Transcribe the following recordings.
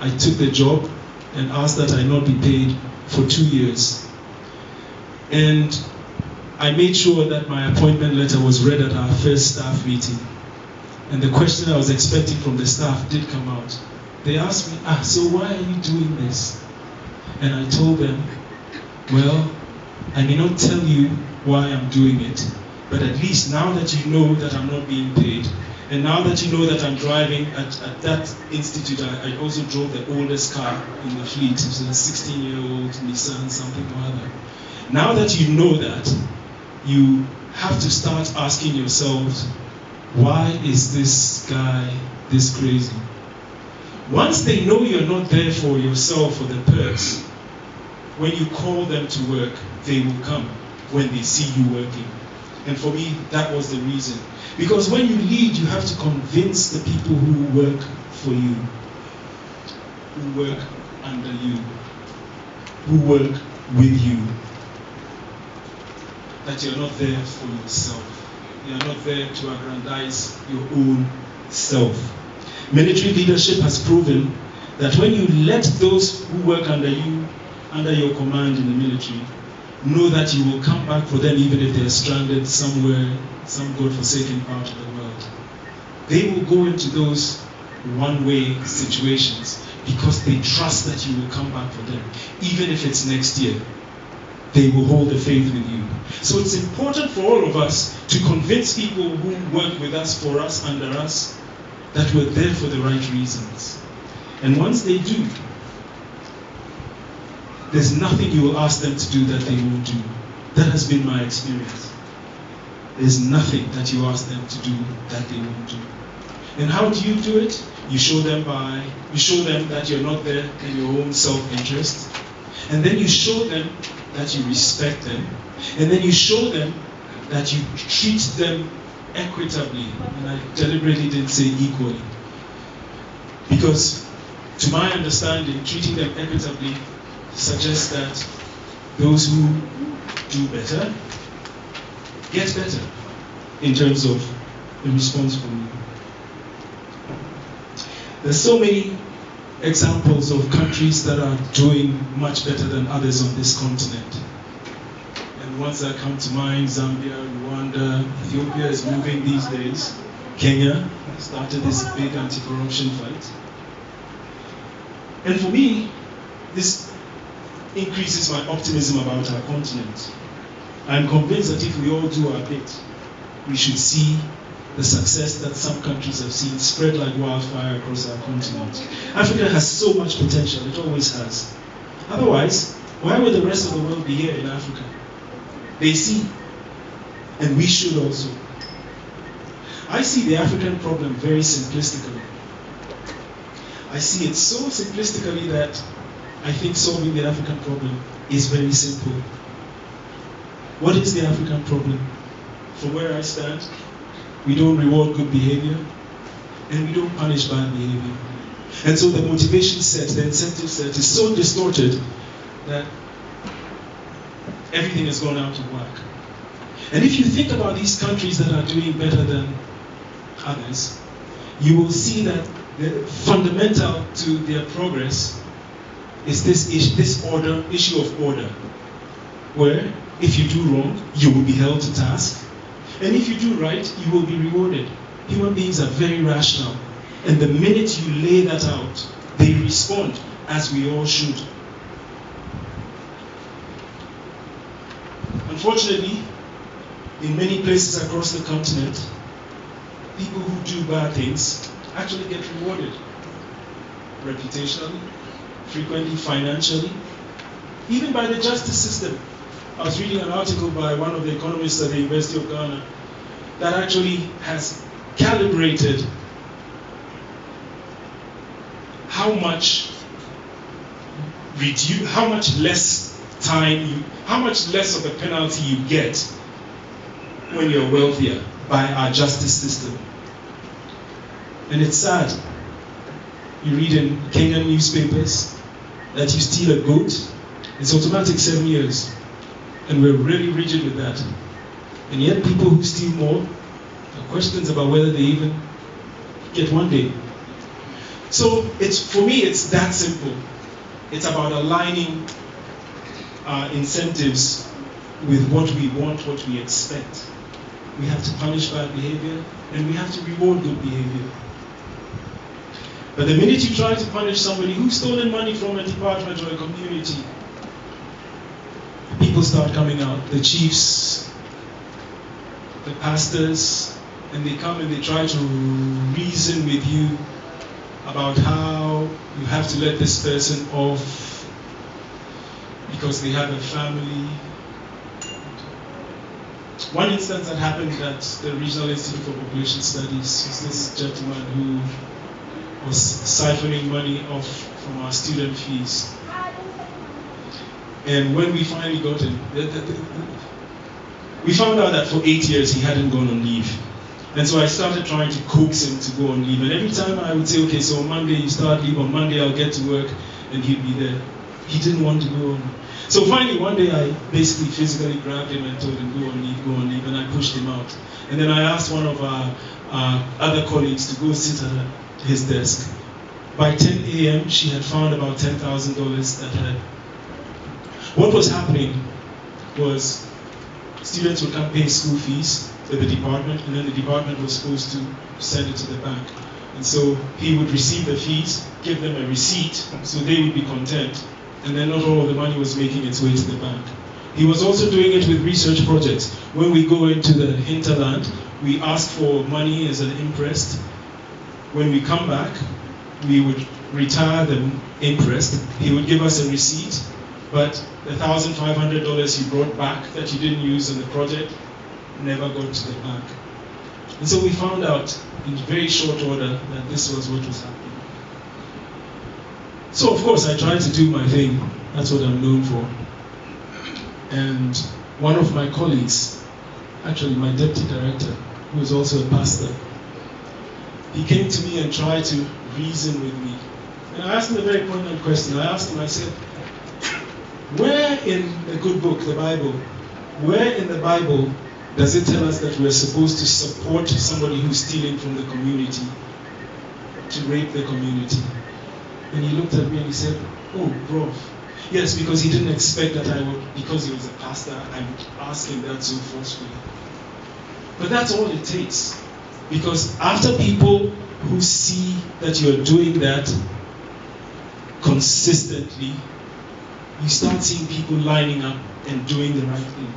I took the job and asked that I not be paid for 2 years. And I made sure that my appointment letter was read at our first staff meeting. And the question I was expecting from the staff did come out. They asked me, so why are you doing this? And I told them, well, I may not tell you why I'm doing it, but at least now that you know that I'm not being paid, and now that you know that I'm driving at that institute, I also drove the oldest car in the fleet. It was a 16-year-old Nissan something or other. Now that you know that, you have to start asking yourselves, why is this guy this crazy? Once they know you're not there for yourself or the perks, when you call them to work, they will come when they see you working. And for me, that was the reason. Because when you lead, you have to convince the people who work for you, who work under you, who work with you, that you're not there for yourself. You're not there to aggrandize your own self. Military leadership has proven that when you let those who work under you, under your command in the military, know that you will come back for them even if they're stranded somewhere, some godforsaken part of the world. They will go into those one-way situations because they trust that you will come back for them, even if it's next year. They will hold the faith with you. So it's important for all of us to convince people who work with us, for us, under us, that we're there for the right reasons. And once they do, there's nothing you will ask them to do that they won't do. That has been my experience. There's nothing that you ask them to do that they won't do. And how do you do it? You show them that you're not there in your own self-interest. And then you show them that you respect them. And then you show them that you treat them equitably. And I deliberately didn't say equally. Because to my understanding, treating them equitably suggests that those who do better get better in terms of the response from you. There's so many examples of countries that are doing much better than others on this continent. And ones that come to mind, Zambia, Rwanda, Ethiopia is moving these days. Kenya started this big anti-corruption fight. And for me, this increases my optimism about our continent. I'm convinced that if we all do our bit, we should see the success that some countries have seen spread like wildfire across our continent. Africa has so much potential, it always has. Otherwise, why would the rest of the world be here in Africa? They see, and we should also. I see the African problem very simplistically. I see it so simplistically that I think solving the African problem is very simple. What is the African problem? From where I stand, we don't reward good behavior, and we don't punish bad behavior. And so the motivation set, the incentive set is so distorted that everything has gone out of whack. And if you think about these countries that are doing better than others, you will see that the fundamental to their progress is this issue of order, where if you do wrong, you will be held to task. And if you do right, you will be rewarded. Human beings are very rational. And the minute you lay that out, they respond, as we all should. Unfortunately, in many places across the continent, people who do bad things actually get rewarded. Reputationally, frequently financially, even by the justice system. I was reading an article by one of the economists at the University of Ghana that actually has calibrated how much less of a penalty you get when you're wealthier by our justice system. And it's sad. You read in Kenyan newspapers that you steal a goat, it's automatic 7 years. And we're really rigid with that. And yet people who steal more have questions about whether they even get 1 day. So for me, it's that simple. It's about aligning our incentives with what we want, what we expect. We have to punish bad behavior, and we have to reward good behavior. But the minute you try to punish somebody who's stolen money from a department or a community, people start coming out, the chiefs, the pastors, and they come and they try to reason with you about how you have to let this person off because they have a family. One instance that happened at the Regional Institute for Population Studies was this gentleman who was siphoning money off from our student fees. And when we finally got him, we found out that for 8 years he hadn't gone on leave. And so I started trying to coax him to go on leave. And every time I would say, okay, so on Monday you start leave, on Monday I'll get to work, and he'd be there. He didn't want to go on. So finally one day I basically physically grabbed him and told him, go on leave, and I pushed him out. And then I asked one of our other colleagues to go sit at his desk. By 10 a.m. she had found about $10,000 that had. What was happening was students would come pay school fees to the department, and then the department was supposed to send it to the bank. And so he would receive the fees, give them a receipt, so they would be content, and then not all of the money was making its way to the bank. He was also doing it with research projects. When we go into the hinterland, we ask for money as an imprest. When we come back, we would retire the imprest. He would give us a receipt, but the $1,500 he brought back that he didn't use in the project never got to the bank. And so we found out in very short order that this was what was happening. So of course I tried to do my thing. That's what I'm known for. And one of my colleagues, actually my deputy director, who is also a pastor, he came to me and tried to reason with me. And I asked him a very poignant question. I asked him, I said, where in the good book, the Bible, where in the Bible does it tell us that we're supposed to support somebody who's stealing from the community, to rape the community? And he looked at me and he said, oh, Prof. Yes, because he didn't expect that I would, because he was a pastor, I would ask him that so forcefully. But that's all it takes. Because after people who see that you're doing that consistently, you start seeing people lining up and doing the right thing.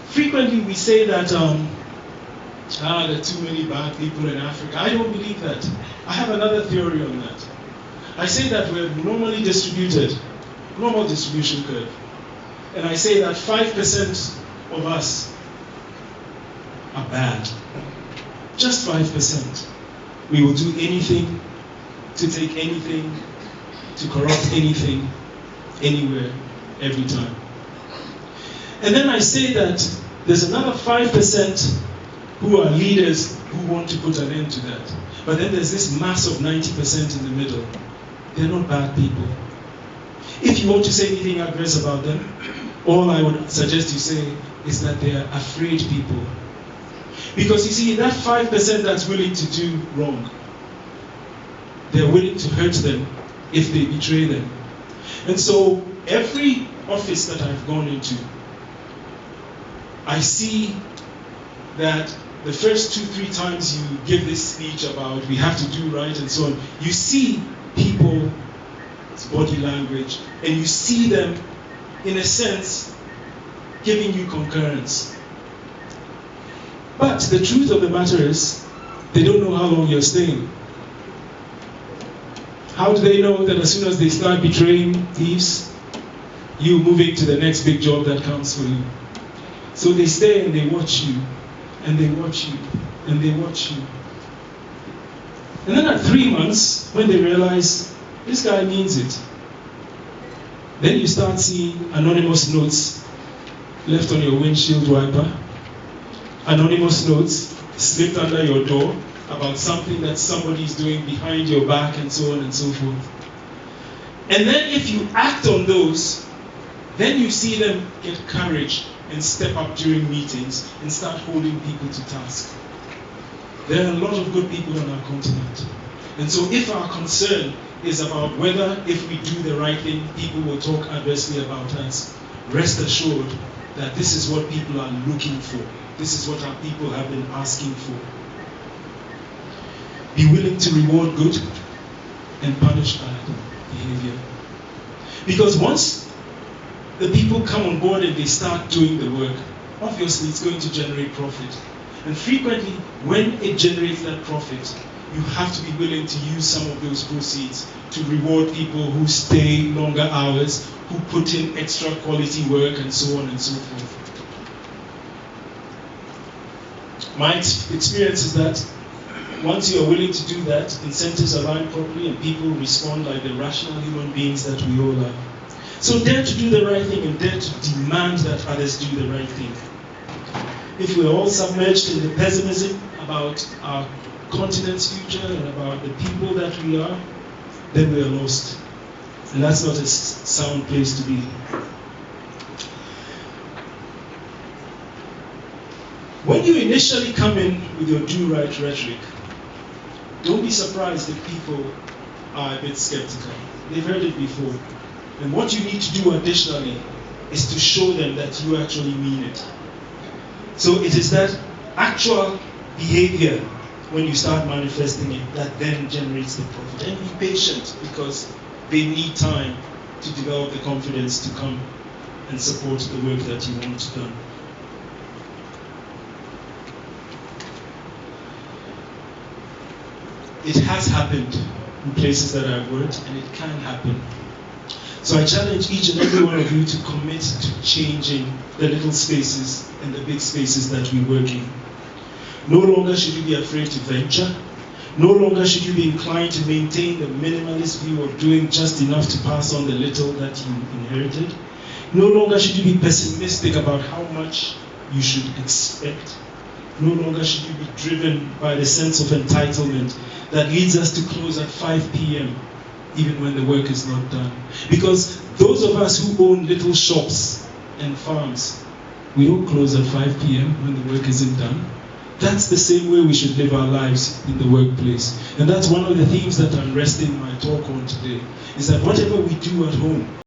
Frequently we say that there are too many bad people in Africa. I don't believe that. I have another theory on that. I say that we're normally distributed, normal distribution curve. And I say that 5% of us are bad. Just 5%. We will do anything, to take anything, to corrupt anything, anywhere, every time. And then I say that there's another 5% who are leaders who want to put an end to that. But then there's this mass of 90% in the middle. They're not bad people. If you want to say anything adverse about them, all I would suggest you say is that they are afraid people. Because you see, that 5% that's willing to do wrong, they're willing to hurt them if they betray them. And so every office that I've gone into, I see that the first 2-3 times you give this speech about we have to do right and so on, you see people's body language and you see them, in a sense, giving you concurrence. But the truth of the matter is, they don't know how long you're staying. How do they know that as soon as they start betraying thieves, you're moving to the next big job that comes for you? So they stay and they watch you, and they watch you, and they watch you. And then at 3 months, when they realize, this guy means it, then you start seeing anonymous notes left on your windshield wiper, anonymous notes slipped under your door about something that somebody's doing behind your back and so on and so forth. And then if you act on those, then you see them get courage and step up during meetings and start holding people to task. There are a lot of good people on our continent. And so if our concern is about whether if we do the right thing, people will talk adversely about us, rest assured that this is what people are looking for. This is what our people have been asking for. Be willing to reward good and punish bad behavior. Because once the people come on board and they start doing the work, obviously it's going to generate profit. And frequently, when it generates that profit, you have to be willing to use some of those proceeds to reward people who stay longer hours, who put in extra quality work, and so on and so forth. My experience is that once you are willing to do that, incentives align properly and people respond like the rational human beings that we all are. So dare to do the right thing and dare to demand that others do the right thing. If we're all submerged in the pessimism about our continent's future and about the people that we are, then we are lost. And that's not a sound place to be. When you initially come in with your do-right rhetoric, don't be surprised if people are a bit skeptical. They've heard it before. And what you need to do additionally is to show them that you actually mean it. So it is that actual behavior, when you start manifesting it, that then generates the profit. And be patient, because they need time to develop the confidence to come and support the work that you want done. It has happened in places that I've worked, and it can happen. So I challenge each and every one of you to commit to changing the little spaces and the big spaces that we work in. No longer should you be afraid to venture. No longer should you be inclined to maintain the minimalist view of doing just enough to pass on the little that you inherited. No longer should you be pessimistic about how much you should expect. No longer should you be driven by the sense of entitlement that leads us to close at 5 p.m. even when the work is not done. Because those of us who own little shops and farms, we don't close at 5 p.m. when the work isn't done. That's the same way we should live our lives in the workplace. And that's one of the themes that I'm resting my talk on today, is that whatever we do at home,